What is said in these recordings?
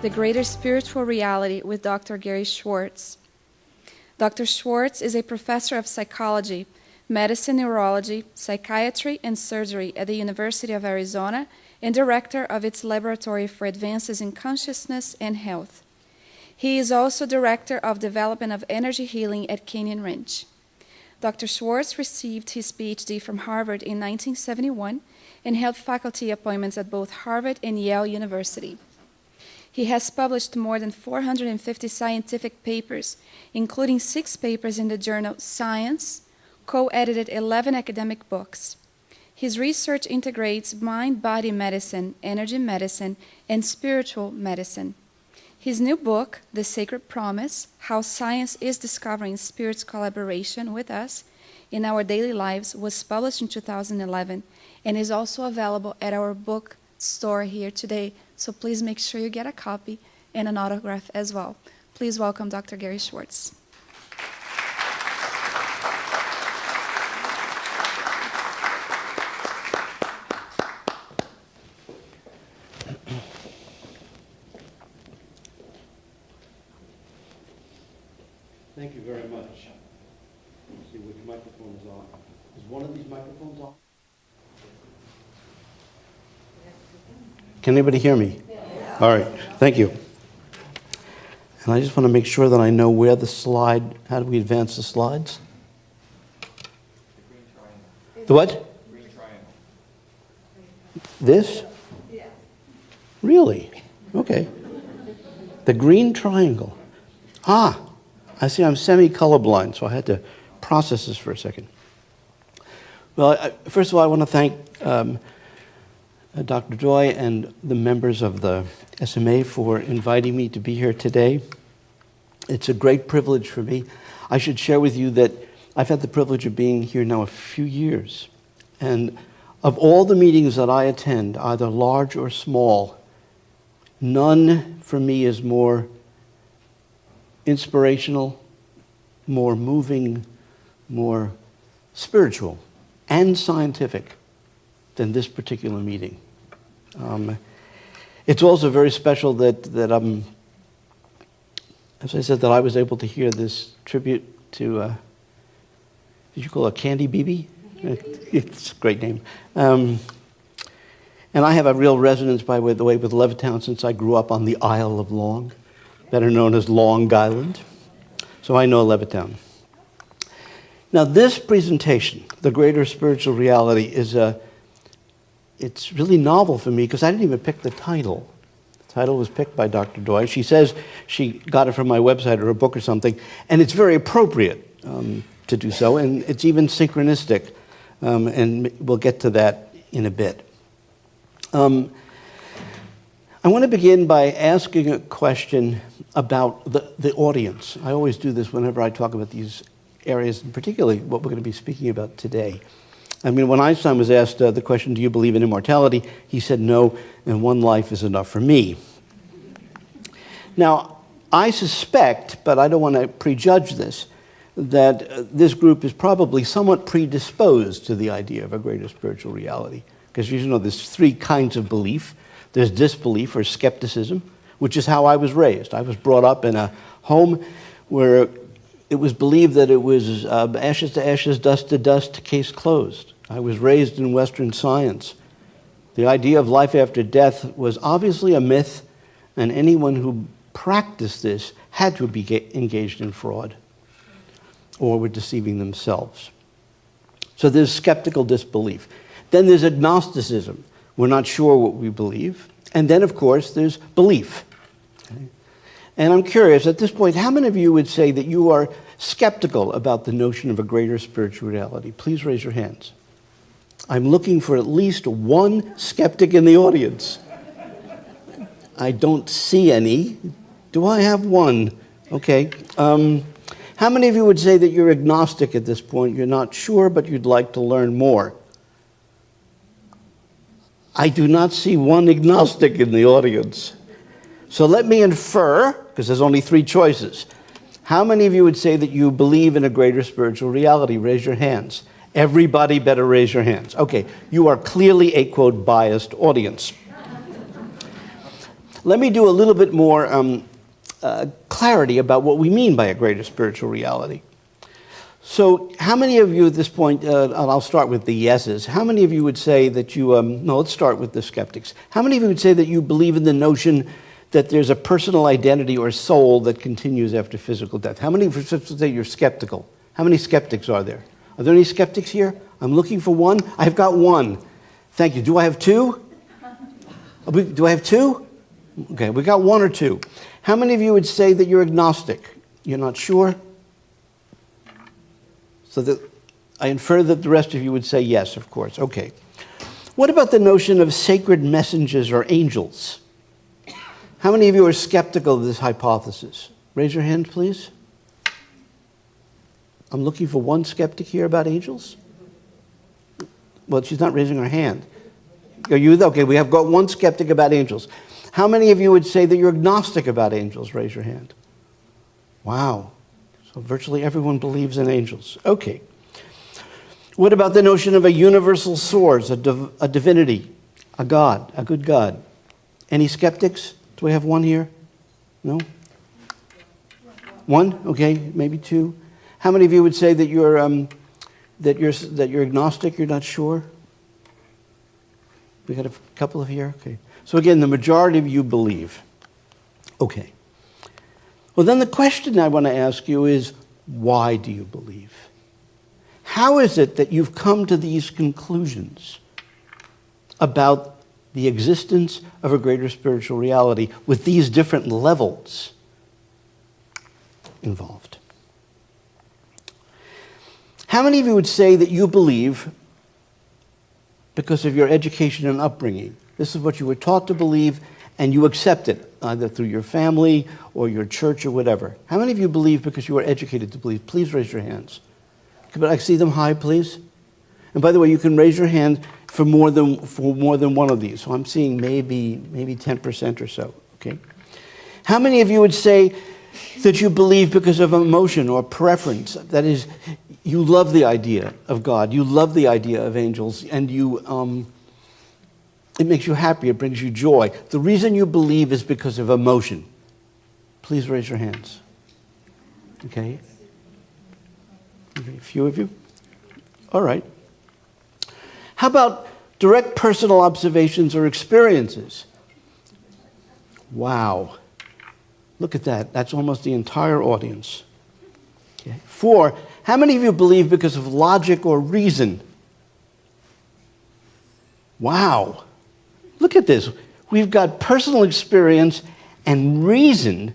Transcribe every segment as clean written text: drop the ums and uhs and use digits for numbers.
The Greater Spiritual Reality with Dr. Gary Schuartz. Dr. Schuartz is a professor of psychology, medicine, neurology, psychiatry, and surgery at the University of Arizona and director of its Laboratory for Advances in Consciousness and Health. He is also director of development of energy healing at Canyon Ranch. Dr. Schuartz received his PhD from Harvard in 1971 and held faculty appointments at both Harvard and Yale University. He has published more than 450 scientific papers, including 6 papers in the journal Science, co-edited 11 academic books. His research integrates mind-body medicine, energy medicine, and spiritual medicine. His new book, The Sacred Promise, How Science is Discovering Spirit's Collaboration with Us in Our Daily Lives, was published in 2011 and is also available at our bookstore here today. So please make sure you get a copy and an autograph as well. Please welcome Dr. Gary Schuartz. Thank you very much. Let's see which microphone is on. Is one of these microphones on? Can anybody hear me? Yeah. All right, thank you. And I just want to make sure that I know where the slide, how do we advance the slides? The green triangle. The what? Green triangle. This? Yeah. Really? Okay. The green triangle. Ah, I see I'm semi-colorblind, so I had to process this for a second. Well, first of all, I want to thank Dr. Joy and the members of the SMA for inviting me to be here today. It's a great privilege for me. I should share with you that I've had the privilege of being here now a few years. And of all the meetings that I attend, either large or small, none for me is more inspirational, more moving, more spiritual and scientific than this particular meeting. It's also very special that as I said, that I was able to hear this tribute to, did you call it Candy BB? It's a great name. And I have a real resonance, by the way, with Levittown since I grew up on the Isle of Long, better known as Long Island. So I know Levittown. Now this presentation, The Greater Spiritual Reality, it's really novel for me because I didn't even pick the title. The title was picked by Dr. Joy. She says she got it from my website or a book or something, and it's very appropriate to do so, and it's even synchronistic, and we'll get to that in a bit. I want to begin by asking a question about the audience. I always do this whenever I talk about these areas, and particularly what we're going to be speaking about today. I mean, when Einstein was asked the question, do you believe in immortality? He said no, and one life is enough for me. Now, I suspect, but I don't want to prejudge this, that this group is probably somewhat predisposed to the idea of a greater spiritual reality. Because you know, there's 3 kinds of belief. There's disbelief or skepticism, which is how I was raised. I was brought up in a home where it was believed that it was ashes to ashes, dust to dust, case closed. I was raised in Western science. The idea of life after death was obviously a myth, and anyone who practiced this had to be engaged in fraud or were deceiving themselves. So there's skeptical disbelief. Then there's agnosticism. We're not sure what we believe. And then, of course, there's belief. Okay? And I'm curious, at this point, how many of you would say that you are skeptical about the notion of a greater spiritual reality? Please raise your hands. I'm looking for at least one skeptic in the audience. I don't see any. Do I have one? Okay. How many of you would say that you're agnostic at this point? You're not sure, but you'd like to learn more? I do not see one agnostic in the audience. So let me infer, because there's only 3 choices. How many of you would say that you believe in a greater spiritual reality? Raise your hands. Everybody better raise your hands. Okay, you are clearly a, quote, biased audience. Let me do a little bit more clarity about what we mean by a greater spiritual reality. So how many of you at this point, and I'll start with the yeses, how many of you would say that you, no, let's start with the skeptics. How many of you would say that you believe in the notion that there's a personal identity or soul that continues after physical death? How many of you would say you're skeptical? How many skeptics are there? Are there any skeptics here? I'm looking for one. I've got one. Thank you. Do I have two? Do I have two? Okay, we got one or two. How many of you would say that you're agnostic? You're not sure? So that I infer that the rest of you would say yes, of course. Okay. What about the notion of sacred messengers or angels? How many of you are skeptical of this hypothesis? Raise your hand, please. I'm looking for one skeptic here about angels. Well, she's not raising her hand. Are you? Okay, we have got one skeptic about angels. How many of you would say that you're agnostic about angels? Raise your hand. Wow. So virtually everyone believes in angels. Okay. What about the notion of a universal source, a divinity, a God, a good God? Any skeptics? Do we have one here? No? One? Okay, maybe two. How many of you would say that you're agnostic? You're not sure. We got a couple of here. Okay. So again, the majority of you believe. Okay. Well, then the question I want to ask you is, why do you believe? How is it that you've come to these conclusions about the existence of a greater spiritual reality with these different levels involved? How many of you would say that you believe because of your education and upbringing? This is what you were taught to believe, and you accept it, either through your family or your church or whatever. How many of you believe because you were educated to believe? Please raise your hands. Could I see them high, please? And by the way, you can raise your hand for more than one of these. So I'm seeing maybe 10% or so. Okay. How many of you would say that you believe because of emotion or preference? That is, you love the idea of God, you love the idea of angels, and it makes you happy, it brings you joy. The reason you believe is because of emotion. Please raise your hands. Okay. Okay, a few of you. All right. How about direct personal observations or experiences? Wow. Look at that. That's almost the entire audience. Okay. 4, how many of you believe because of logic or reason? Wow. Look at this. We've got personal experience and reason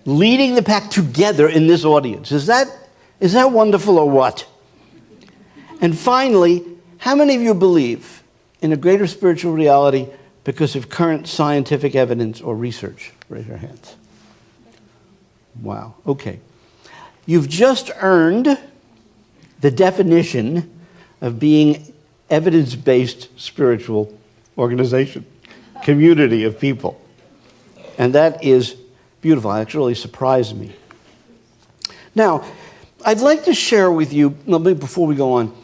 leading the pack together in this audience. Is that wonderful or what? And finally, how many of you believe in a greater spiritual reality because of current scientific evidence or research? Raise your hands. Wow. Okay. You've just earned the definition of being evidence-based spiritual organization, community of people. And that is beautiful. That really surprised me. Now, I'd like to share with you, before we go on,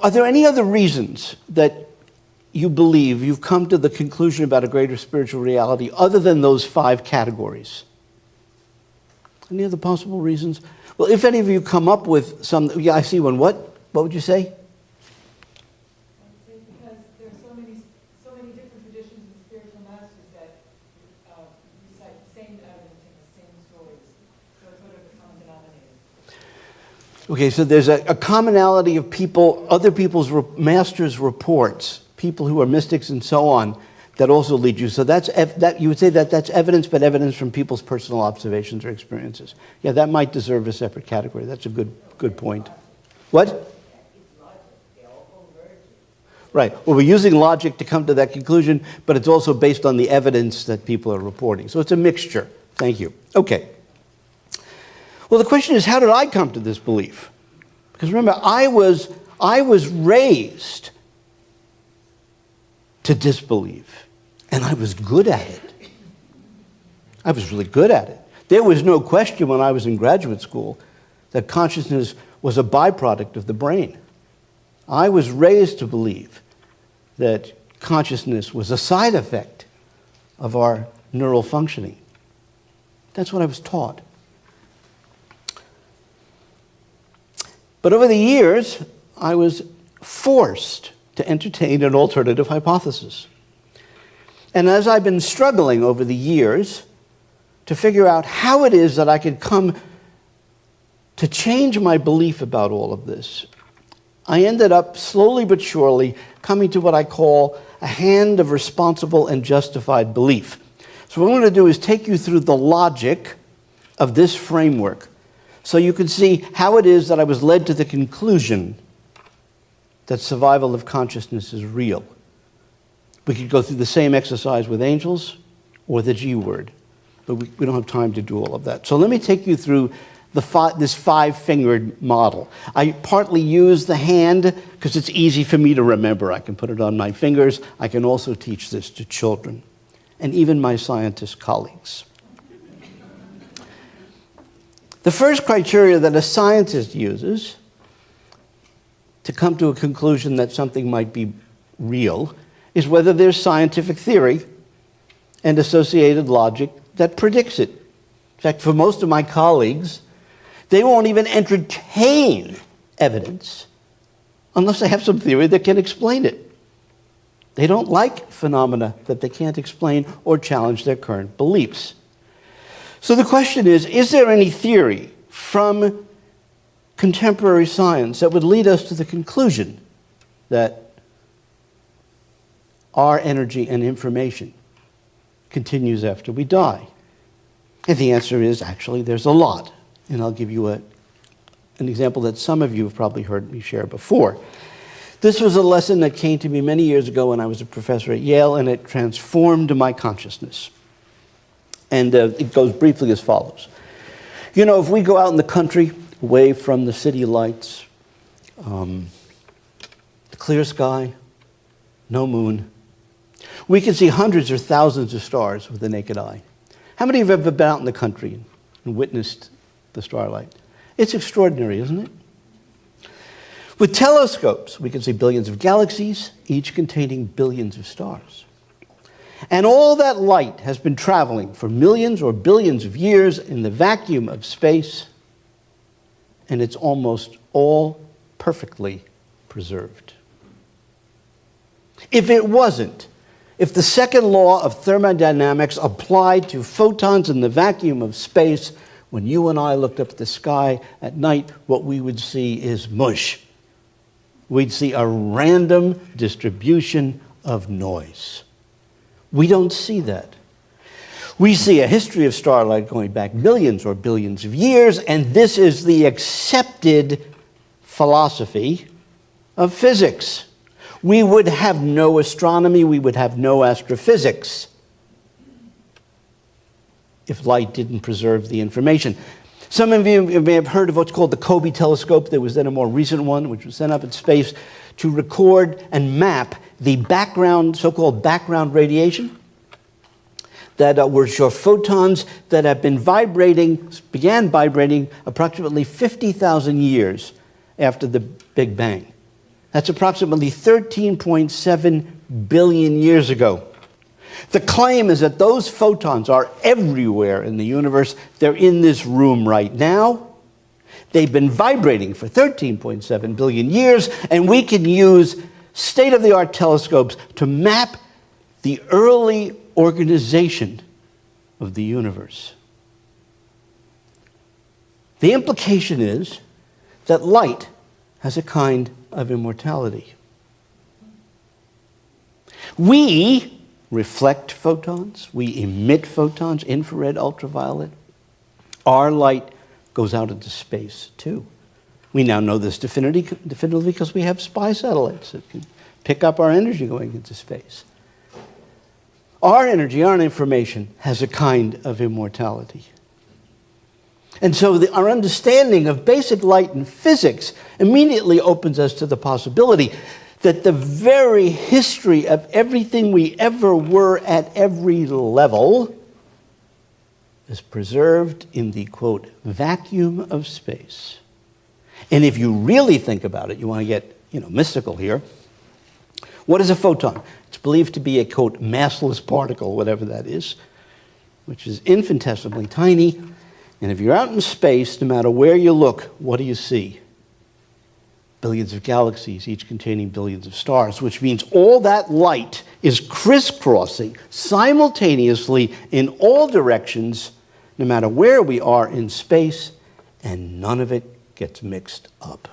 are there any other reasons that you believe you've come to the conclusion about a greater spiritual reality other than those 5 categories? Any other possible reasons? Well, if any of you come up with some, yeah, I see one. What would you say? Because there are so many different traditions and spiritual masters that recite the same evidence and the same stories. So it's sort of a common denominator. Okay, so there's a commonality of people, other people's masters' reports, people who are mystics and so on, that also lead you. So that you would say that's evidence, but evidence from people's personal observations or experiences. Yeah, that might deserve a separate category. That's a good point. What? Right. Well, we're using logic to come to that conclusion, but it's also based on the evidence that people are reporting. So it's a mixture. Thank you. Okay. Well, the question is, how did I come to this belief? Because remember, I was raised to disbelieve, and I was good at it. I was really good at it. There was no question when I was in graduate school that consciousness was a byproduct of the brain. I was raised to believe that consciousness was a side effect of our neural functioning. That's what I was taught. But over the years, I was forced to entertain an alternative hypothesis. And as I've been struggling over the years to figure out how it is that I could come to change my belief about all of this, I ended up slowly but surely coming to what I call a hand of responsible and justified belief. So what I'm going to do is take you through the logic of this framework so you can see how it is that I was led to the conclusion that survival of consciousness is real. We could go through the same exercise with angels or the G word, but we don't have time to do all of that. So let me take you through this five-fingered model. I partly use the hand because it's easy for me to remember. I can put it on my fingers. I can also teach this to children and even my scientist colleagues. The first criteria that a scientist uses to come to a conclusion that something might be real is whether there's scientific theory and associated logic that predicts it. In fact, for most of my colleagues, they won't even entertain evidence unless they have some theory that can explain it. They don't like phenomena that they can't explain or challenge their current beliefs. So the question is there any theory from contemporary science that would lead us to the conclusion that our energy and information continues after we die? And the answer is, actually, there's a lot. And I'll give you an example that some of you have probably heard me share before. This was a lesson that came to me many years ago when I was a professor at Yale, and it transformed my consciousness. And it goes briefly as follows. You know, if we go out in the country, away from the city lights, the clear sky, no moon, we can see hundreds or thousands of stars with the naked eye. How many of you have ever been out in the country and witnessed the starlight? It's extraordinary, isn't it? With telescopes, we can see billions of galaxies, each containing billions of stars. And all that light has been traveling for millions or billions of years in the vacuum of space, and it's almost all perfectly preserved. If it wasn't, if the second law of thermodynamics applied to photons in the vacuum of space, when you and I looked up at the sky at night, what we would see is mush. We'd see a random distribution of noise. We don't see that. We see a history of starlight going back millions or billions of years, and this is the accepted philosophy of physics. We would have no astronomy, we would have no astrophysics if light didn't preserve the information. Some of you may have heard of what's called the Kobe telescope. There was then a more recent one, which was sent up in space to record and map the background, so-called background radiation, that were photons that have been began vibrating approximately 50,000 years after the Big Bang. That's approximately 13.7 billion years ago. The claim is that those photons are everywhere in the universe. They're in this room right now. They've been vibrating for 13.7 billion years, and we can use state-of-the-art telescopes to map the early organization of the universe. The implication is that light has a kind of immortality. We reflect photons, we emit photons, infrared, ultraviolet. Our light goes out into space too. We now know this definitively because we have spy satellites that can pick up our energy going into space. Our energy, our information, has a kind of immortality. And so our understanding of basic light and physics immediately opens us to the possibility that the very history of everything we ever were at every level is preserved in the, quote, vacuum of space. And if you really think about it, you want to get, mystical here, What is a photon? It's believed to be a, quote, massless particle, whatever that is, which is infinitesimally tiny. And if you're out in space, no matter where you look, what do you see? Billions of galaxies, each containing billions of stars, which means all that light is crisscrossing simultaneously in all directions, no matter where we are in space, and none of it gets mixed up.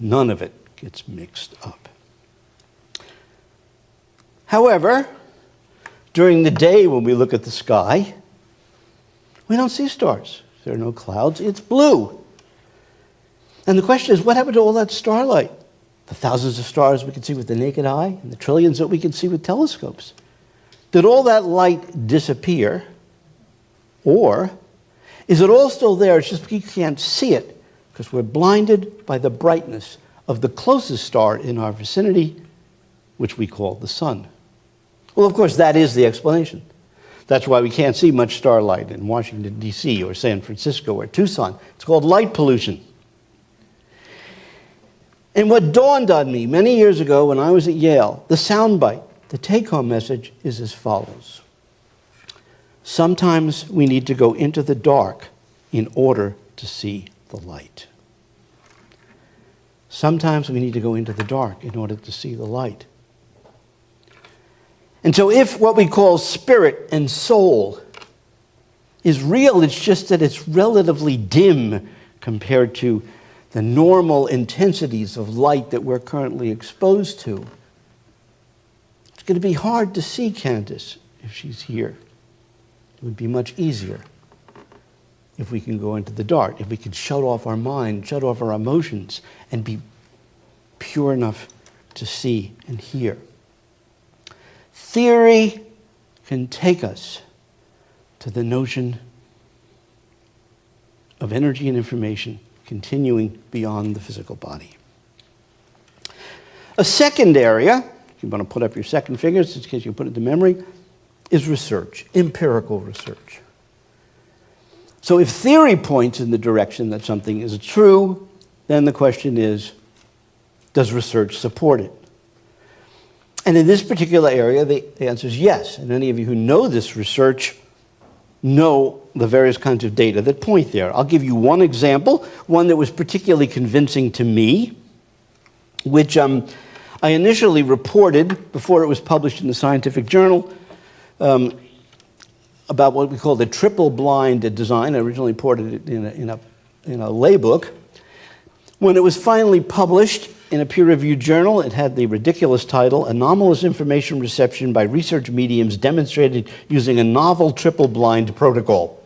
None of it gets mixed up. However, during the day when we look at the sky, we don't see stars. There are no clouds. It's blue. And the question is, what happened to all that starlight? The thousands of stars we can see with the naked eye and the trillions that we can see with telescopes. Did all that light disappear? Or is it all still there? It's just we can't see it because we're blinded by the brightness of the closest star in our vicinity, which we call the sun. Well, of course, that is the explanation. That's why we can't see much starlight in Washington, D.C. or San Francisco or Tucson. It's called light pollution. And what dawned on me many years ago when I was at Yale, the soundbite, the take-home message is as follows. Sometimes we need to go into the dark in order to see the light. Sometimes we need to go into the dark in order to see the light. And so if what we call spirit and soul is real, it's just that it's relatively dim compared to the normal intensities of light that we're currently exposed to. It's going to be hard to see Candace if she's here. It would be much easier if we can go into the dark, if we could shut off our mind, shut off our emotions, and be pure enough to see and hear. Theory can take us to the notion of energy and information continuing beyond the physical body. A second area, if you want to put up your second fingers in case you put it to memory, is research, empirical research. So if theory points in the direction that something is true, then the question is, does research support it? And in this particular area, the answer is yes. And any of you who know this research know the various kinds of data that point there. I'll give you one example, one that was particularly convincing to me, which I initially reported before it was published in the scientific journal about what we call the triple-blind design. I originally reported it in a lay book. When it was finally published in a peer-reviewed journal, it had the ridiculous title, Anomalous Information Reception by Research Mediums Demonstrated Using a Novel Triple-Blind Protocol.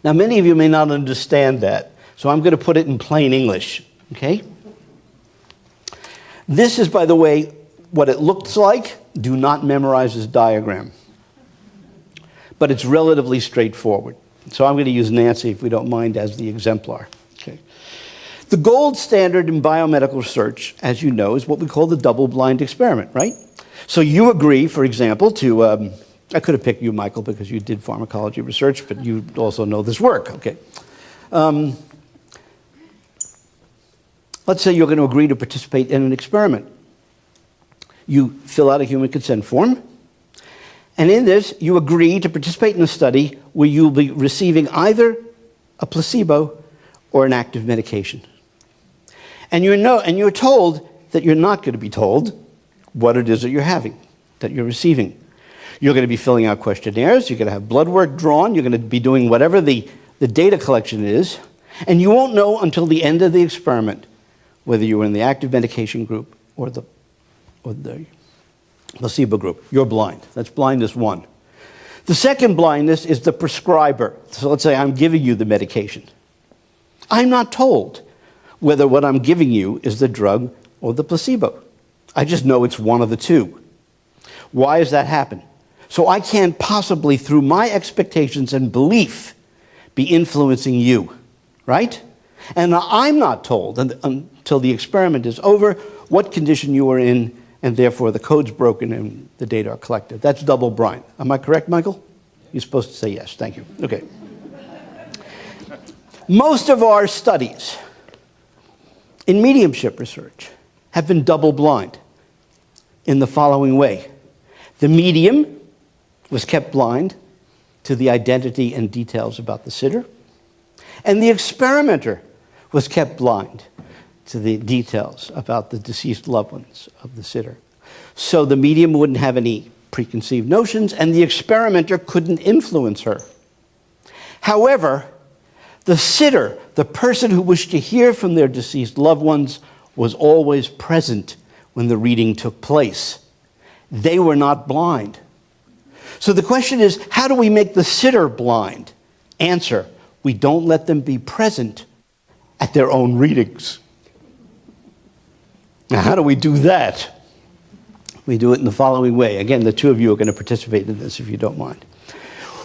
Now, many of you may not understand that, so I'm going to put it in plain English, okay? This is, by the way, what it looks like. Do not memorize this diagram. But it's relatively straightforward. So I'm going to use Nancy, if we don't mind, as the exemplar. Okay. The gold standard in biomedical research, as you know, is what we call the double-blind experiment, right? So you agree, for example, to, I could have picked you, Michael, because you did pharmacology research, but you also know this work, okay? Let's say you're going to agree to participate in an experiment. You fill out a human consent form, and in this, you agree to participate in a study where you'll be receiving either a placebo or an active medication. And you're told that you're not going to be told what it is that you're having, that you're receiving. You're going to be filling out questionnaires, you're going to have blood work drawn, you're going to be doing whatever the data collection is, and you won't know until the end of the experiment whether you were in the active medication group or the placebo group. You're blind. That's blindness one. The second blindness is the prescriber. So let's say I'm giving you the medication. I'm not told whether what I'm giving you is the drug or the placebo. I just know it's one of the two. Why does that happen? So I can't possibly, through my expectations and belief, be influencing you, right? And I'm not told until the experiment is over what condition you are in, and therefore the code's broken and the data are collected. That's double blind. Am I correct, Michael? You're supposed to say yes. Thank you. Okay. Most of our studies in mediumship research have been double-blind in the following way. The medium was kept blind to the identity and details about the sitter, and the experimenter was kept blind to the details about the deceased loved ones of the sitter. So the medium wouldn't have any preconceived notions, and the experimenter couldn't influence her. However, the sitter, the person who wished to hear from their deceased loved ones, was always present when the reading took place. They were not blind. So the question is, how do we make the sitter blind? Answer, we don't let them be present at their own readings. Now, how do we do that? We do it in the following way. Again, the two of you are going to participate in this, if you don't mind.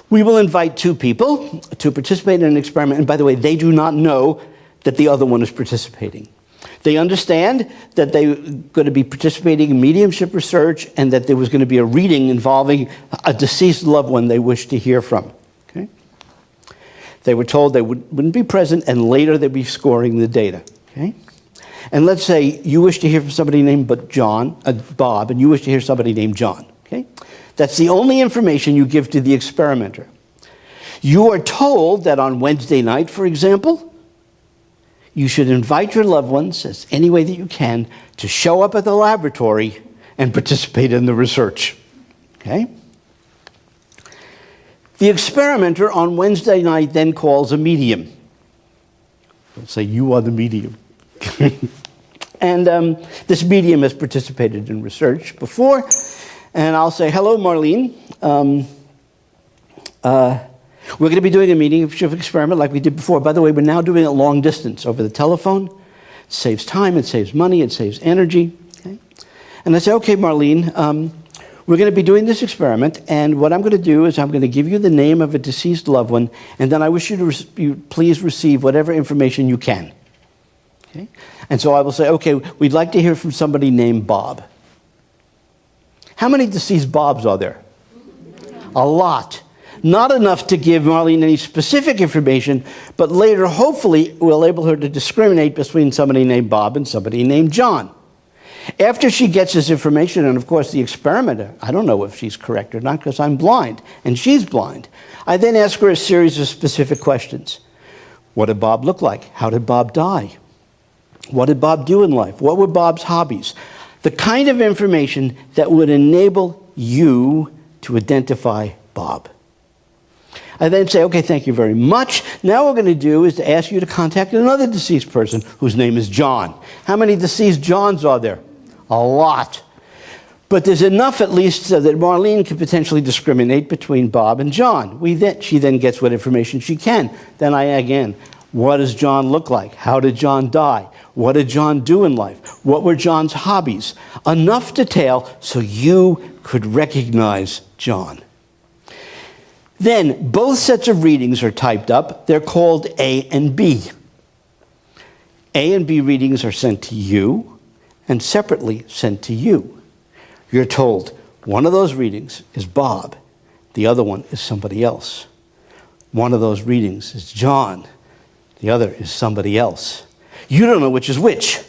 We will invite two people to participate in an experiment. And by the way, they do not know that the other one is participating. They understand that they're going to be participating in mediumship research and that there was going to be a reading involving a deceased loved one they wish to hear from. Okay? They were told they wouldn't be present, and later they'd be scoring the data. Okay? And let's say you wish to hear from somebody named Bob, and you wish to hear somebody named John. Okay? That's the only information you give to the experimenter. You are told that on Wednesday night, for example, you should invite your loved ones, as any way that you can, to show up at the laboratory and participate in the research. Okay? The experimenter on Wednesday night then calls a medium. They'll say, you are the medium. And this medium has participated in research before. And I'll say, hello, Marlene. We're going to be doing a mediumship experiment like we did before. By the way, we're now doing it long distance over the telephone. It saves time, it saves money, it saves energy. Okay? And I say, okay, Marlene, we're going to be doing this experiment, and what I'm going to do is I'm going to give you the name of a deceased loved one, and then I wish you to please receive whatever information you can. Okay? And so I will say, okay, we'd like to hear from somebody named Bob. How many deceased Bobs are there? A lot. Not enough to give Marlene any specific information, but later, hopefully, we'll enable her to discriminate between somebody named Bob and somebody named John. After she gets this information, and of course the experimenter, I don't know if she's correct or not because I'm blind, and she's blind, I then ask her a series of specific questions. What did Bob look like? How did Bob die? What did Bob do in life? What were Bob's hobbies? The kind of information that would enable you to identify Bob. I then say, okay, thank you very much. Now what we're going to do is to ask you to contact another deceased person whose name is John. How many deceased Johns are there? A lot. But there's enough at least so that Marlene can potentially discriminate between Bob and John. She then gets what information she can. Then again, what does John look like? How did John die? What did John do in life? What were John's hobbies? Enough detail so you could recognize John. Then, both sets of readings are typed up. They're called A and B. A and B readings are sent to you and separately sent to you. You're told one of those readings is Bob. The other one is somebody else. One of those readings is John. The other is somebody else. You don't know which is which.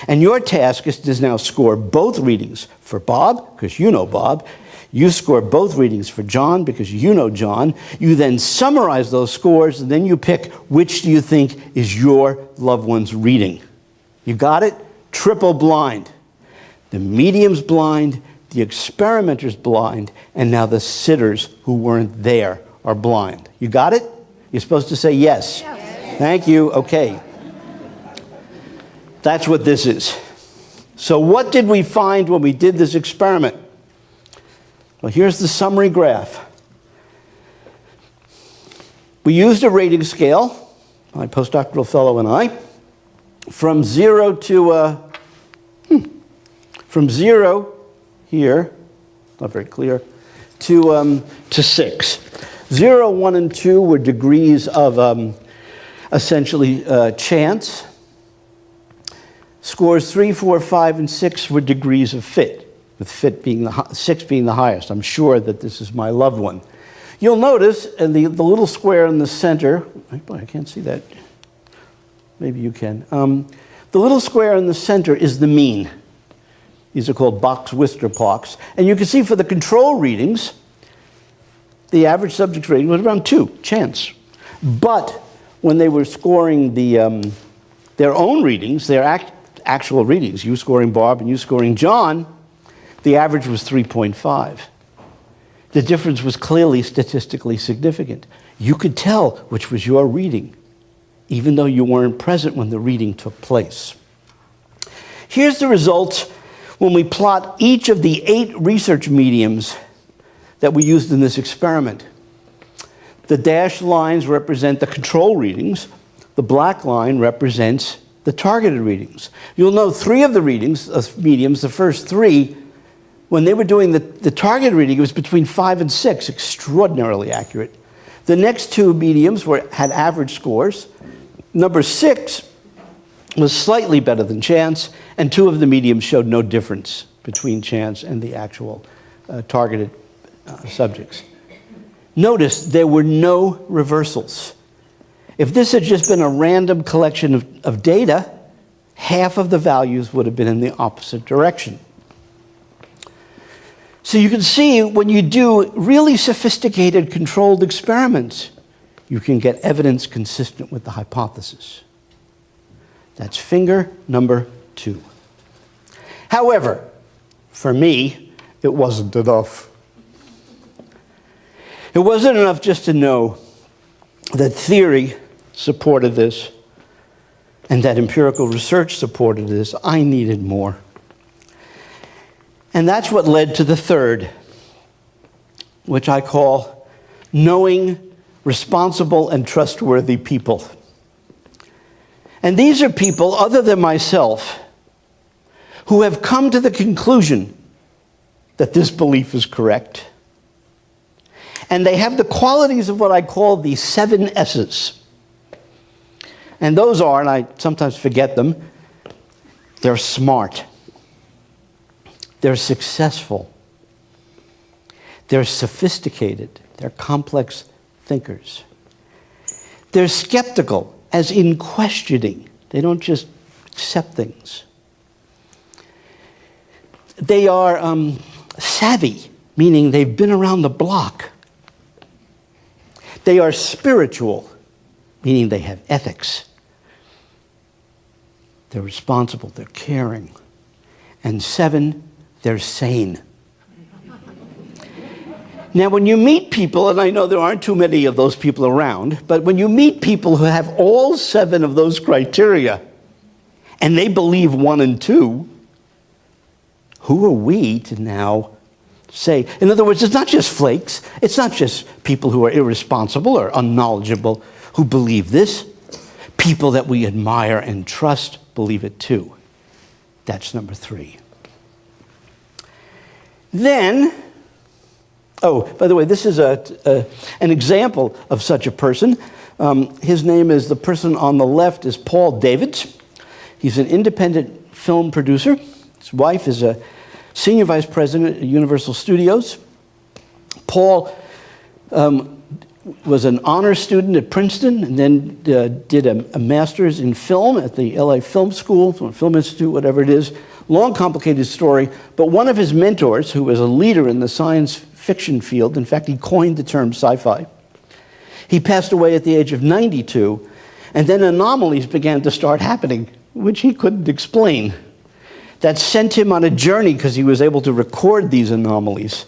And your task is to now score both readings for Bob, because you know Bob. You score both readings for John because you know John. You then summarize those scores, and then you pick which do you think is your loved one's reading. You got it? Triple blind. The medium's blind, the experimenter's blind, and now the sitters who weren't there are blind. You got it? You're supposed to say yes. Yes. Thank you. Okay. That's what this is. So what did we find when we did this experiment? Well, here's the summary graph. We used a rating scale, my postdoctoral fellow and I, from 0 here, not very clear, to 6. 0, 1, and 2 were degrees of essentially chance. Scores 3, 4, 5, and 6 were degrees of fit, with fit being 6 being the highest. I'm sure that this is my loved one. You'll notice in the little square in the center, I can't see that. Maybe you can. The little square in the center is the mean. These are called Box-Wister plots. And you can see for the control readings, the average subject rating was around 2, chance. But when they were scoring their own readings, their actual readings, you scoring Barb and you scoring John, the average was 3.5. The difference was clearly statistically significant. You could tell which was your reading, even though you weren't present when the reading took place. Here's the results when we plot each of the 8 research mediums that we used in this experiment. The dashed lines represent the control readings. The black line represents the targeted readings. You'll know 3 of the readings, of mediums, the first 3, when they were doing the targeted reading, it was between 5 and 6, extraordinarily accurate. The next 2 mediums had average scores. Number 6 was slightly better than chance, and 2 of the mediums showed no difference between chance and the actual targeted subjects. Notice there were no reversals. If this had just been a random collection of data, half of the values would have been in the opposite direction. So you can see when you do really sophisticated controlled experiments, you can get evidence consistent with the hypothesis. That's finger number 2. However, for me, it wasn't enough. It wasn't enough just to know that theory supported this and that empirical research supported this. I needed more. And that's what led to the third, which I call knowing responsible and trustworthy people. And these are people other than myself who have come to the conclusion that this belief is correct. And they have the qualities of what I call the 7 S's. And those are, and I sometimes forget them, they're smart. They're successful. They're sophisticated. They're complex thinkers. They're skeptical, as in questioning. They don't just accept things. They are savvy, meaning they've been around the block. They are spiritual, meaning they have ethics. They're responsible, they're caring. And 7, they're sane. Now, when you meet people, and I know there aren't too many of those people around, but when you meet people who have all 7 of those criteria, and they believe 1 and 2, who are we to now say? In other words, it's not just flakes. It's not just people who are irresponsible or unknowledgeable who believe this. People that we admire and trust believe it too. That's number 3. Then, oh, by the way, this is an example of such a person. His name is, the person on the left is Paul Davids. He's an independent film producer. His wife is a senior vice president at Universal Studios. Paul was an honors student at Princeton and then did a master's in film at the LA Film School, Film Institute, whatever it is. Long, complicated story, but one of his mentors, who was a leader in the science fiction field, in fact, he coined the term sci-fi. He passed away at the age of 92, and then anomalies began to start happening, which he couldn't explain. That sent him on a journey because he was able to record these anomalies.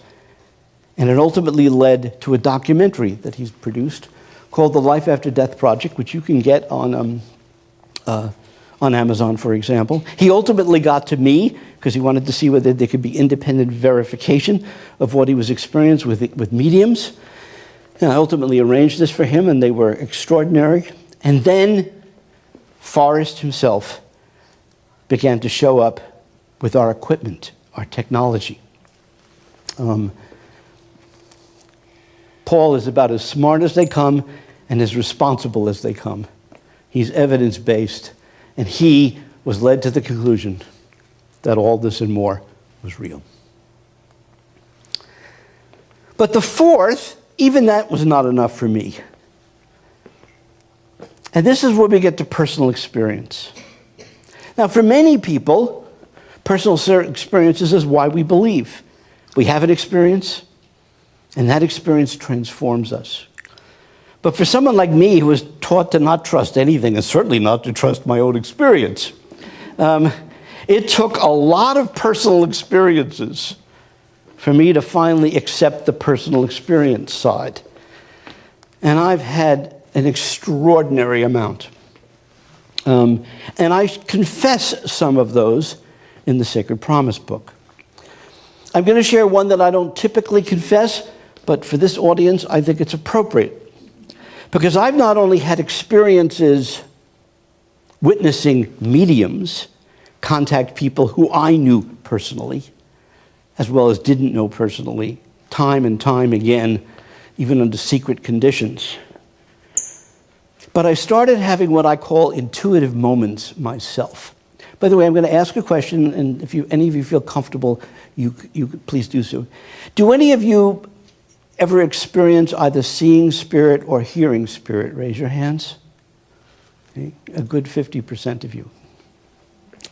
And it ultimately led to a documentary that he's produced called The Life After Death Project, which you can get on Amazon, for example. He ultimately got to me because he wanted to see whether there could be independent verification of what he was experiencing with mediums. And I ultimately arranged this for him, and they were extraordinary. And then Forrest himself began to show up with our equipment, our technology. Paul is about as smart as they come and as responsible as they come. He's evidence-based, and he was led to the conclusion that all this and more was real. But the fourth, even that was not enough for me. And this is where we get to personal experience. Now, for many people, personal experiences is why we believe. We have an experience, and that experience transforms us. But for someone like me who was taught to not trust anything, and certainly not to trust my own experience, it took a lot of personal experiences for me to finally accept the personal experience side. And I've had an extraordinary amount. And I confess some of those in the Sacred Promise book. I'm going to share one that I don't typically confess, but for this audience, I think it's appropriate. Because I've not only had experiences witnessing mediums contact people who I knew personally, as well as didn't know personally, time and time again, even under secret conditions. But I started having what I call intuitive moments myself. By the way, I'm going to ask a question, and if any of you feel comfortable, you please do so. Do any of you ever experience either seeing spirit or hearing spirit? Raise your hands. Okay. A good 50% of you.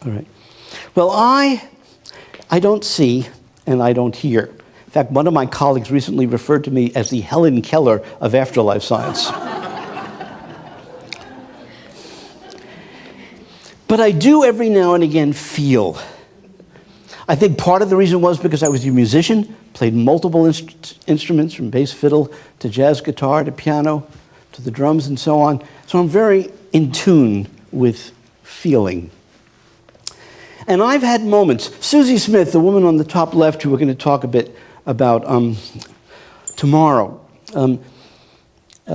All right. Well, I don't see and I don't hear. In fact, one of my colleagues recently referred to me as the Helen Keller of afterlife science. But I do every now and again feel. I think part of the reason was because I was a musician, played multiple instruments from bass fiddle to jazz guitar to piano to the drums and so on. So I'm very in tune with feeling. And I've had moments. Susie Smith, the woman on the top left who we're going to talk a bit about tomorrow.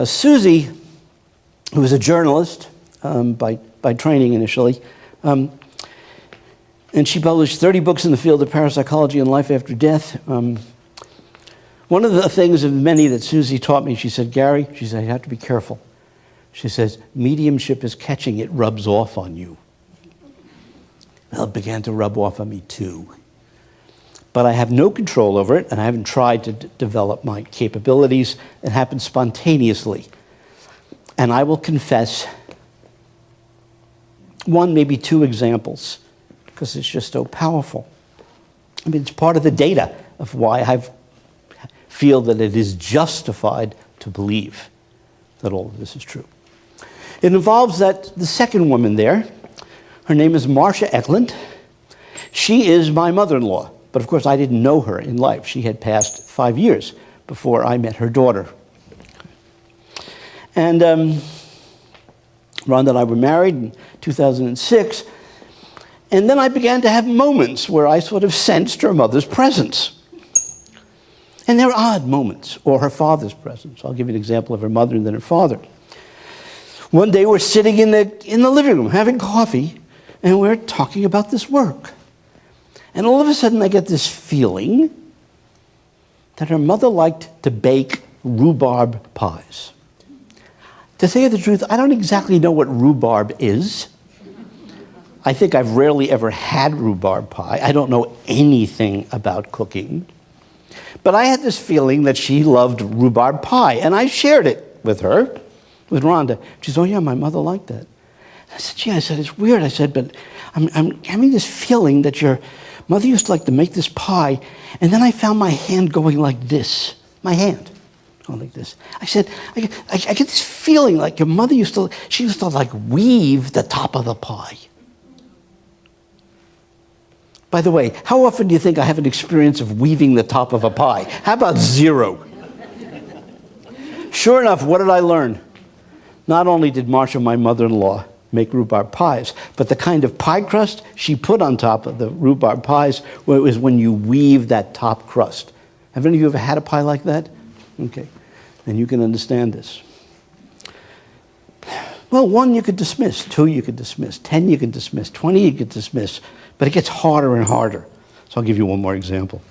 Susie, who was a journalist by training initially, and she published 30 books in the field of parapsychology and life after death. One of the things of many that Susie taught me, she said, Gary, she said, you have to be careful. She says, mediumship is catching, it rubs off on you. Well, it began to rub off on me too. But I have no control over it, and I haven't tried to develop my capabilities. It happens spontaneously. And I will confess one, maybe two examples, because it's just so powerful. I mean, it's part of the data of why I feel that it is justified to believe that all of this is true. It involves the second woman there. Her name is Marcia Eklund. She is my mother-in-law, but of course I didn't know her in life. She had passed 5 years before I met her daughter. And Rhonda and I were married in 2006, and then I began to have moments where I sort of sensed her mother's presence. And they're odd moments, or her father's presence. I'll give you an example of her mother and then her father. One day we're sitting in the living room having coffee, and we're talking about this work. And all of a sudden I get this feeling that her mother liked to bake rhubarb pies. To tell you the truth, I don't exactly know what rhubarb is. I think I've rarely ever had rhubarb pie. I don't know anything about cooking. But I had this feeling that she loved rhubarb pie, and I shared it with her, with Rhonda. She said, oh yeah, my mother liked that. I said, gee, I said, it's weird. I said, but I'm having this feeling that your mother used to like to make this pie, and then I found my hand going like this. My hand going like this. I said, I get this feeling like your mother used to like weave the top of the pie. By the way, how often do you think I have an experience of weaving the top of a pie? How about 0? Sure enough, what did I learn? Not only did Marcia, my mother-in-law, make rhubarb pies, but the kind of pie crust she put on top of the rhubarb pies was when you weave that top crust. Have any of you ever had a pie like that? Okay, then you can understand this. Well, 1 you could dismiss, 2 you could dismiss, 10 you could dismiss, 20 you could dismiss, but it gets harder and harder. So I'll give you one more example.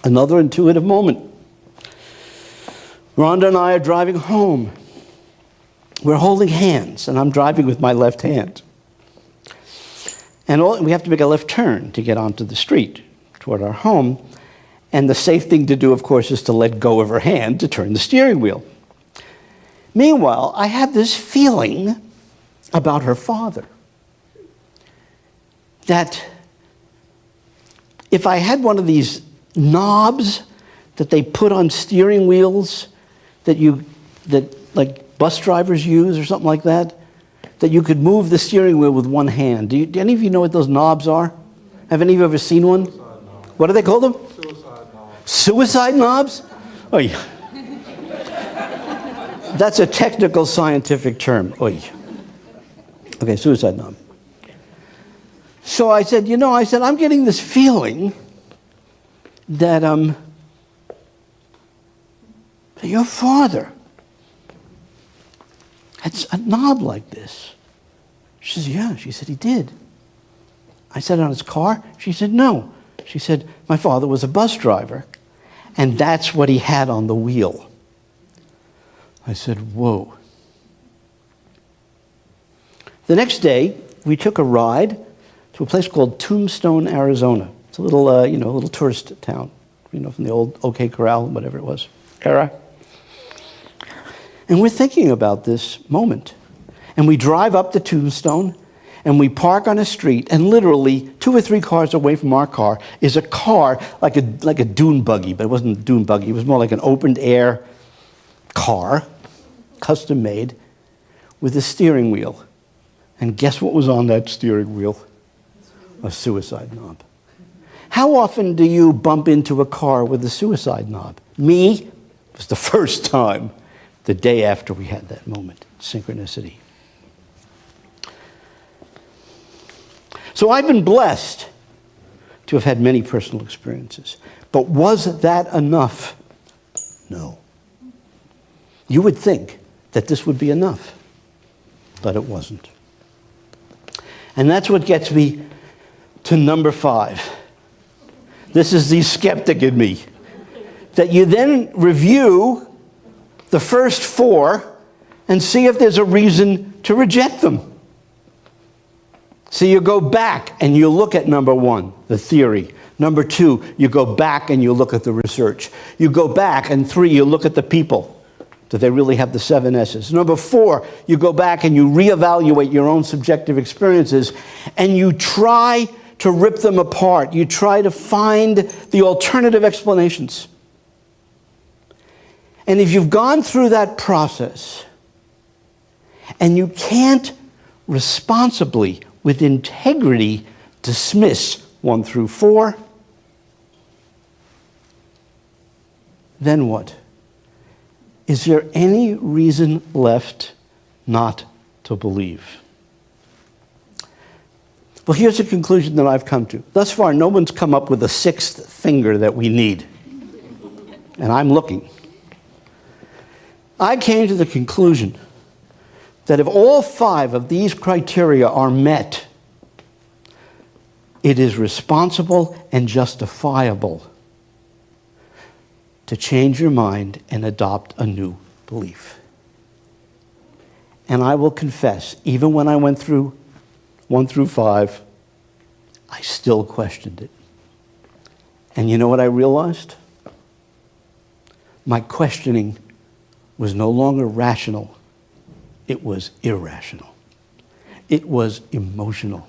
Another intuitive moment. Rhonda and I are driving home. We're holding hands, and I'm driving with my left hand. And we have to make a left turn to get onto the street toward our home. And the safe thing to do, of course, is to let go of her hand to turn the steering wheel. Meanwhile, I have this feeling about her father. that if I had one of these knobs that they put on steering wheels that like bus drivers use or something like that you could move the steering wheel with one hand. Do any of you know what those knobs are? Have any of you ever seen one? What do they call them? Suicide knobs. Suicide knobs? Oh, yeah. That's a technical scientific term. Oy. Okay, suicide knob. So I said, I'm getting this feeling that your father had a knob like this. She says, yeah. She said, he did. I said, on his car? She said, no. She said, my father was a bus driver, and that's what he had on the wheel. I said, whoa. The next day, we took a ride to a place called Tombstone, Arizona. It's a little, little tourist town, from the old OK Corral, whatever it was, era. And we're thinking about this moment. And we drive up to Tombstone, and we park on a street, and literally 2 or 3 cars away from our car is a car like a dune buggy, but it wasn't a dune buggy. It was more like an open-air car, custom made, with a steering wheel. And guess what was on that steering wheel? A suicide knob. How often do you bump into a car with a suicide knob? Me, it was the first time, the day after we had that moment. Synchronicity. So I've been blessed to have had many personal experiences. But was that enough? No. You would think that this would be enough, but it wasn't. And that's what gets me to number 5. This is the skeptic in me. That you then review the first 4 and see if there's a reason to reject them. So you go back and you look at number 1, the theory. Number 2, you go back and you look at the research. You go back, and 3, you look at the people. Do they really have the 7 S's? Number 4, you go back and you reevaluate your own subjective experiences, and you try to rip them apart. You try to find the alternative explanations. And if you've gone through that process, and you can't responsibly, with integrity, dismiss 1 through 4, then what? Is there any reason left not to believe? Well, here's a conclusion that I've come to. Thus far, no one's come up with a 6th finger that we need. And I'm looking. I came to the conclusion that if all 5 of these criteria are met, it is responsible and justifiable to change your mind and adopt a new belief. And I will confess, even when I went through 1 through 5, I still questioned it. And you know what I realized? My questioning was no longer rational. It was irrational. It was emotional.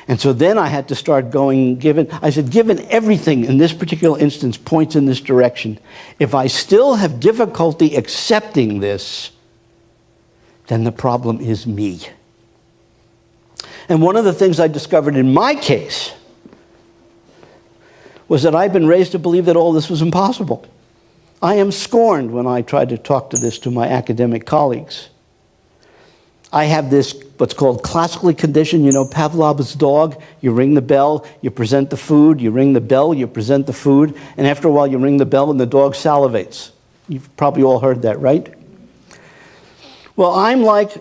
And so then I had to start going, given everything in this particular instance points in this direction, if I still have difficulty accepting this, then the problem is me. And one of the things I discovered in my case was that I've been raised to believe that all this was impossible. I am scorned when I try to talk to my academic colleagues. I have this, what's called classically conditioned, Pavlov's dog. You ring the bell, you present the food, you ring the bell, you present the food, and after a while you ring the bell and the dog salivates. You've probably all heard that, right? Well, I'm like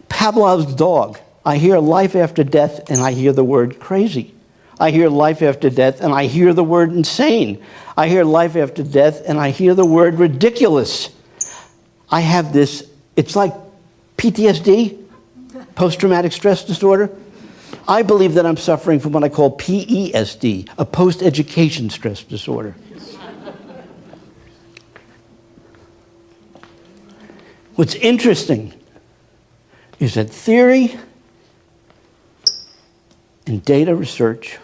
Pavlov's dog. I hear life after death and I hear the word crazy. I hear life after death and I hear the word insane. I hear life after death and I hear the word ridiculous. I have this, it's like PTSD, post-traumatic stress disorder. I believe that I'm suffering from what I call PESD, a post-education stress disorder. What's interesting is that theory and data research,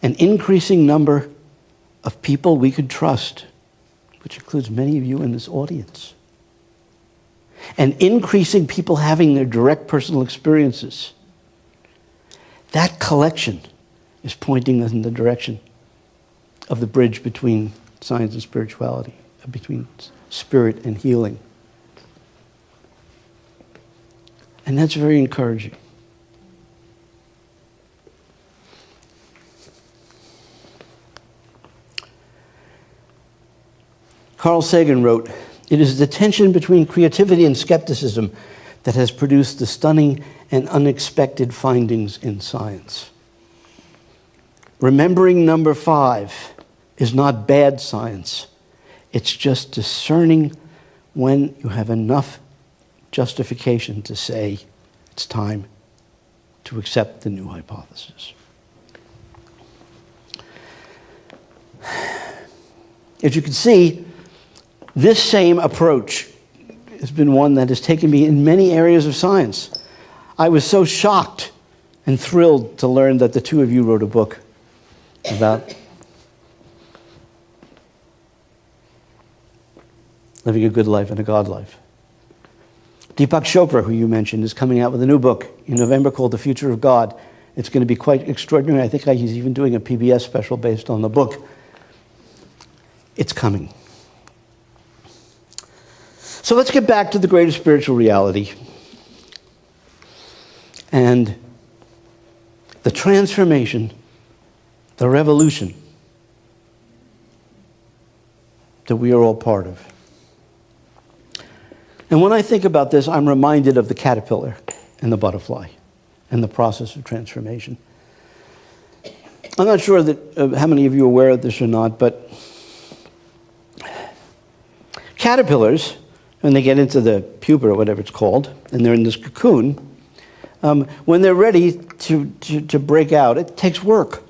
an increasing number of people we could trust, which includes many of you in this audience, and increasing people having their direct personal experiences, that collection is pointing us in the direction of the bridge between science and spirituality, between spirit and healing. And that's very encouraging. Carl Sagan wrote, "It is the tension between creativity and skepticism that has produced the stunning and unexpected findings in science. Remembering number 5 is not bad science. It's just discerning when you have enough justification to say it's time to accept the new hypothesis." As you can see, this same approach has been one that has taken me in many areas of science. I was so shocked and thrilled to learn that the two of you wrote a book about living a good life and a God life. Deepak Chopra, who you mentioned, is coming out with a new book in November called The Future of God. It's going to be quite extraordinary. I think he's even doing a PBS special based on the book. It's coming. So let's get back to the greater spiritual reality and the transformation, the revolution that we are all part of. And when I think about this, I'm reminded of the caterpillar and the butterfly and the process of transformation. I'm not sure that how many of you are aware of this or not, but caterpillars, when they get into the pupa or whatever it's called, and they're in this cocoon, when they're ready to break out, it takes work.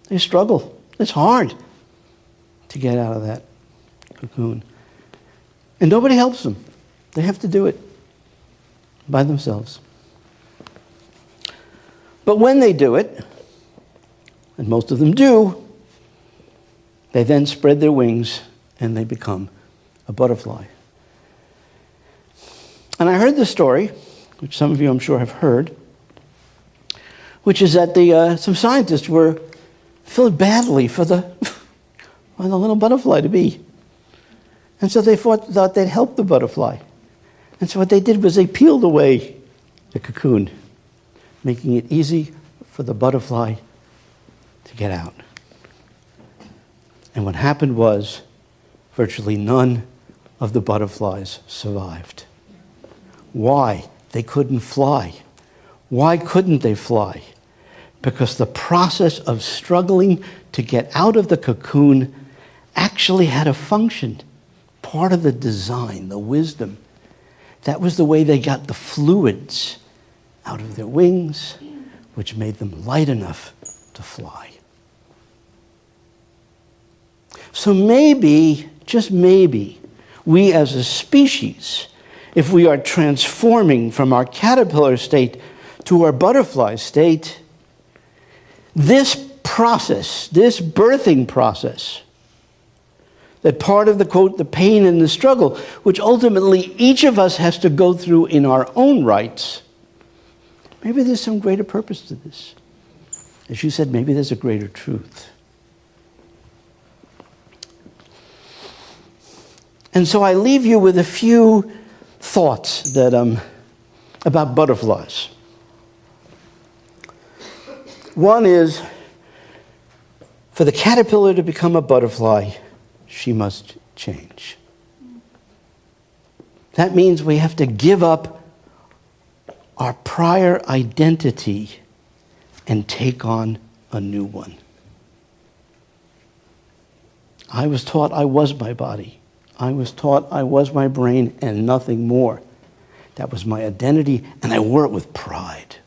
They struggle. It's hard to get out of that cocoon. And nobody helps them. They have to do it by themselves. But when they do it, and most of them do, they then spread their wings and they become a butterfly. And I heard this story, which some of you I'm sure have heard, which is that some scientists were feeling badly for the little butterfly to be. And so they thought they'd help the butterfly. And so what they did was they peeled away the cocoon, making it easy for the butterfly to get out. And what happened was virtually none of the butterflies survived. Why? They couldn't fly. Why couldn't they fly? Because the process of struggling to get out of the cocoon actually had a function, part of the design, the wisdom. That was the way they got the fluids out of their wings, which made them light enough to fly. So maybe, just maybe, we as a species, if we are transforming from our caterpillar state to our butterfly state, this process, this birthing process, that part of the, quote, the pain and the struggle, which ultimately each of us has to go through in our own rights, maybe there's some greater purpose to this. As you said, maybe there's a greater truth. And so I leave you with a few thoughts that about butterflies. One is, for the caterpillar to become a butterfly, she must change. That means we have to give up our prior identity and take on a new one. I was taught I was my body. I was taught I was my brain and nothing more. That was my identity, and I wore it with pride.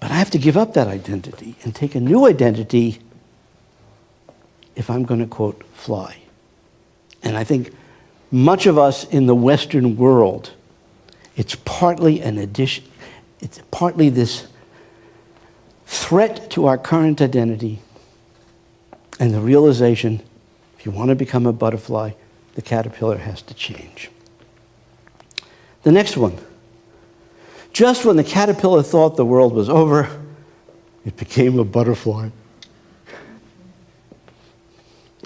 But I have to give up that identity and take a new identity if I'm going to, quote, fly. And I think much of us in the Western world, it's partly an addition, it's partly this threat to our current identity and the realization, if you want to become a butterfly, the caterpillar has to change. The next one. Just when the caterpillar thought the world was over, it became a butterfly.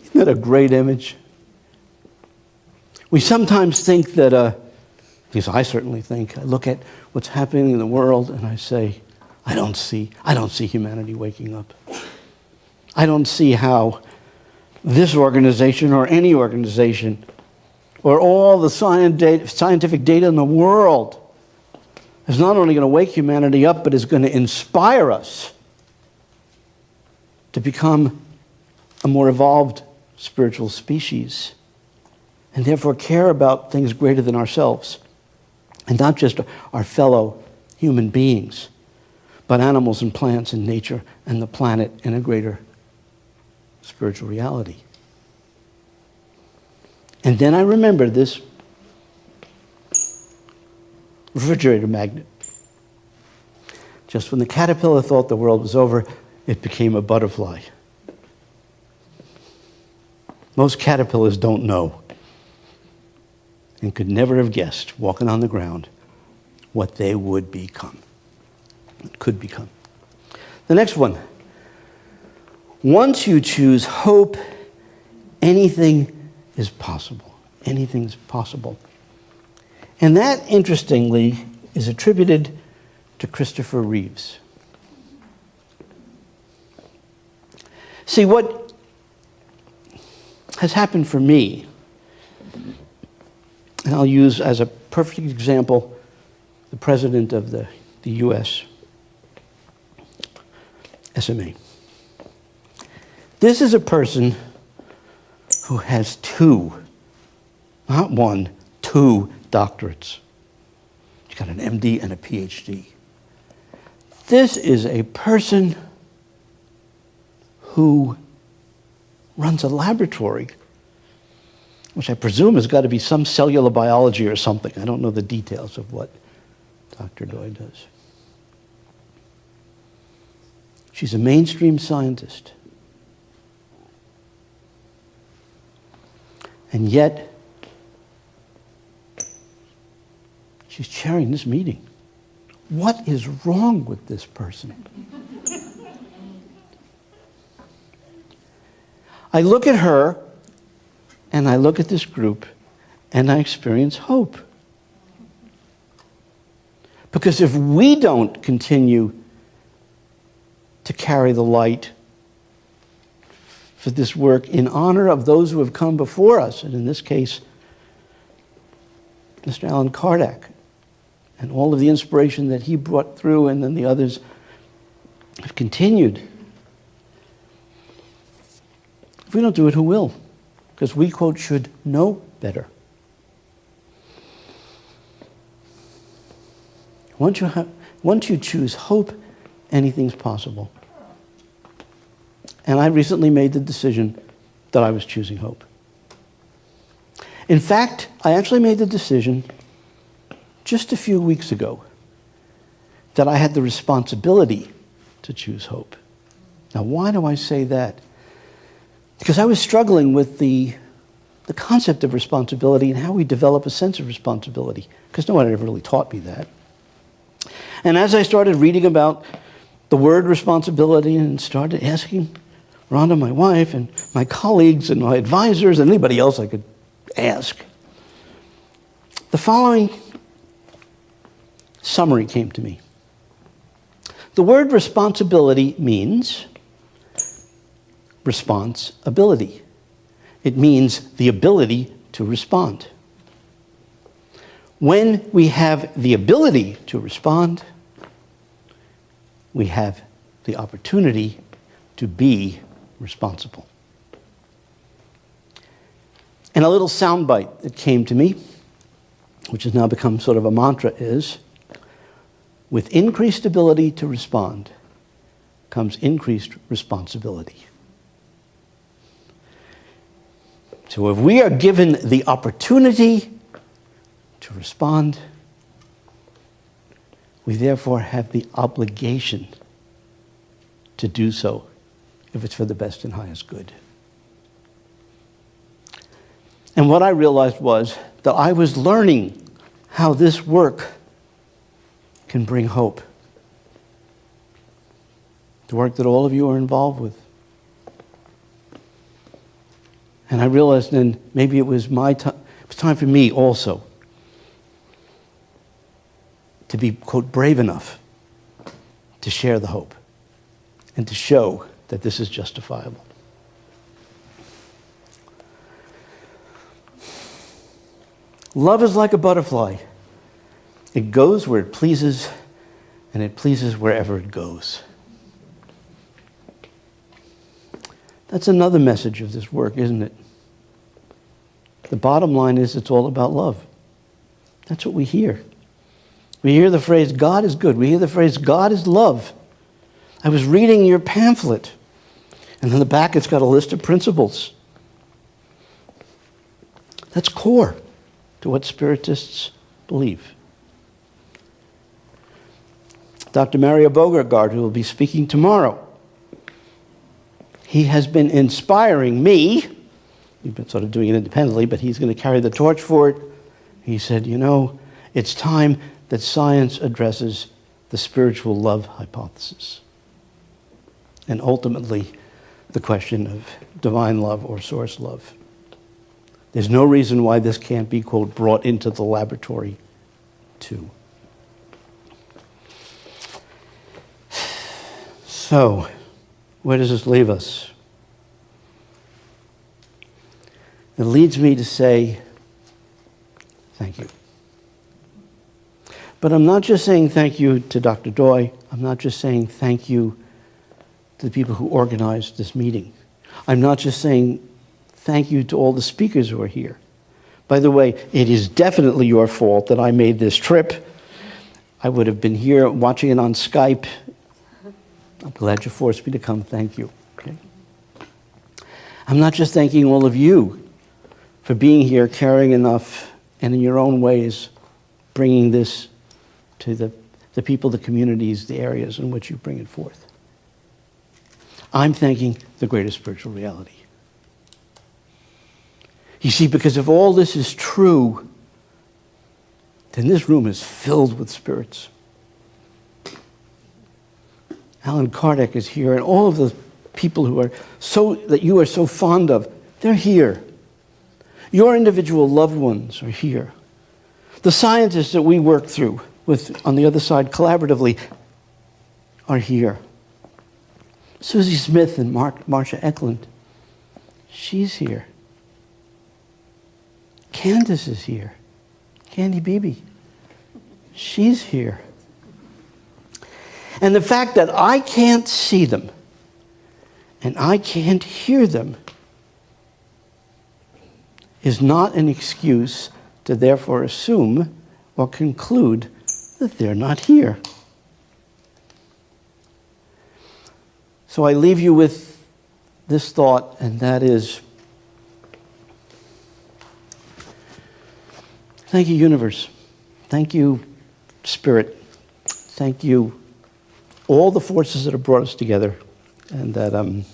Isn't that a great image? We sometimes think that, at least I certainly think, I look at what's happening in the world and I say, I don't see humanity waking up. I don't see how this organization or any organization or all the scientific data in the world is not only going to wake humanity up, but is going to inspire us to become a more evolved spiritual species and therefore care about things greater than ourselves and not just our fellow human beings, but animals and plants and nature and the planet in a greater spiritual reality. And then I remember this refrigerator magnet. Just when the caterpillar thought the world was over, it became a butterfly. Most caterpillars don't know and could never have guessed, walking on the ground, what they would become, could become. The next one. Once you choose hope, anything is possible. Anything's possible. And that, interestingly, is attributed to Christopher Reeves. See, what has happened for me, and I'll use as a perfect example the president of the U.S. SMA. This is a person who has two, not one, two doctorates. He's got an MD and a PhD. This is a person who runs a laboratory, which I presume has got to be some cellular biology or something. I don't know the details of what Dr. Doi does. She's a mainstream scientist. And yet, she's chairing this meeting. What is wrong with this person? I look at her, and I look at this group, and I experience hope. Because if we don't continue to carry the light for this work in honor of those who have come before us, and in this case, Mr. Allan Kardec, and all of the inspiration that he brought through, and then the others have continued. If we don't do it, who will? Because we, quote, should know better. Once you choose hope, anything's possible. And I recently made the decision that I was choosing hope. In fact, I actually made the decision just a few weeks ago that I had the responsibility to choose hope. Now, why do I say that? Because I was struggling with the concept of responsibility and how we develop a sense of responsibility, because no one had ever really taught me that. And as I started reading about the word responsibility and started asking Rhonda, my wife, and my colleagues and my advisors and anybody else I could ask, the following summary came to me. The word responsibility means responsibility. It means the ability to respond. When we have the ability to respond, we have the opportunity to be responsible. And a little soundbite that came to me, which has now become sort of a mantra, is, with increased ability to respond comes increased responsibility. So if we are given the opportunity to respond, we therefore have the obligation to do so if it's for the best and highest good. And what I realized was that I was learning how this work can bring hope. The work that all of you are involved with. And I realized then maybe it was my time. It was time for me also to be, quote, brave enough to share the hope and to show that this is justifiable. Love is like a butterfly. It goes where it pleases, and it pleases wherever it goes. That's another message of this work, isn't it? The bottom line is it's all about love. That's what we hear. We hear the phrase, God is good. We hear the phrase, God is love. I was reading your pamphlet, and on the back it's got a list of principles. That's core to what Spiritists believe. Dr. Mario Beauregard, who will be speaking tomorrow, he has been inspiring me. We've been sort of doing it independently, but he's going to carry the torch for it. He said, you know, it's time that science addresses the spiritual love hypothesis. And ultimately, the question of divine love or source love. There's no reason why this can't be, quote, brought into the laboratory, too. So, where does this leave us? It leads me to say, thank you. But I'm not just saying thank you to Dr. Doy. I'm not just saying thank you to the people who organized this meeting. I'm not just saying thank you to all the speakers who are here. By the way, it is definitely your fault that I made this trip. I would have been here watching it on Skype. I'm glad you forced me to come. Thank you. Okay. I'm not just thanking all of you for being here, caring enough, and in your own ways, bringing this to the people, the communities, the areas in which you bring it forth. I'm thanking the greater spiritual reality. You see, because if all this is true, then this room is filled with spirits. Alan Kardec is here, and all of the people who are that you are so fond of, they're here. Your individual loved ones are here. The scientists that we work through with on the other side collaboratively are here. Susie Smith and Marcia Eklund, she's here. Candace is here. Candy Beebe, she's here. And the fact that I can't see them and I can't hear them is not an excuse to therefore assume or conclude that they're not here. So I leave you with this thought, and that is, thank you, universe. Thank you, Spirit. Thank you, all the forces that have brought us together, and that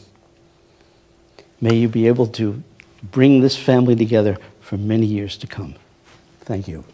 may you be able to bring this family together for many years to come. Thank you.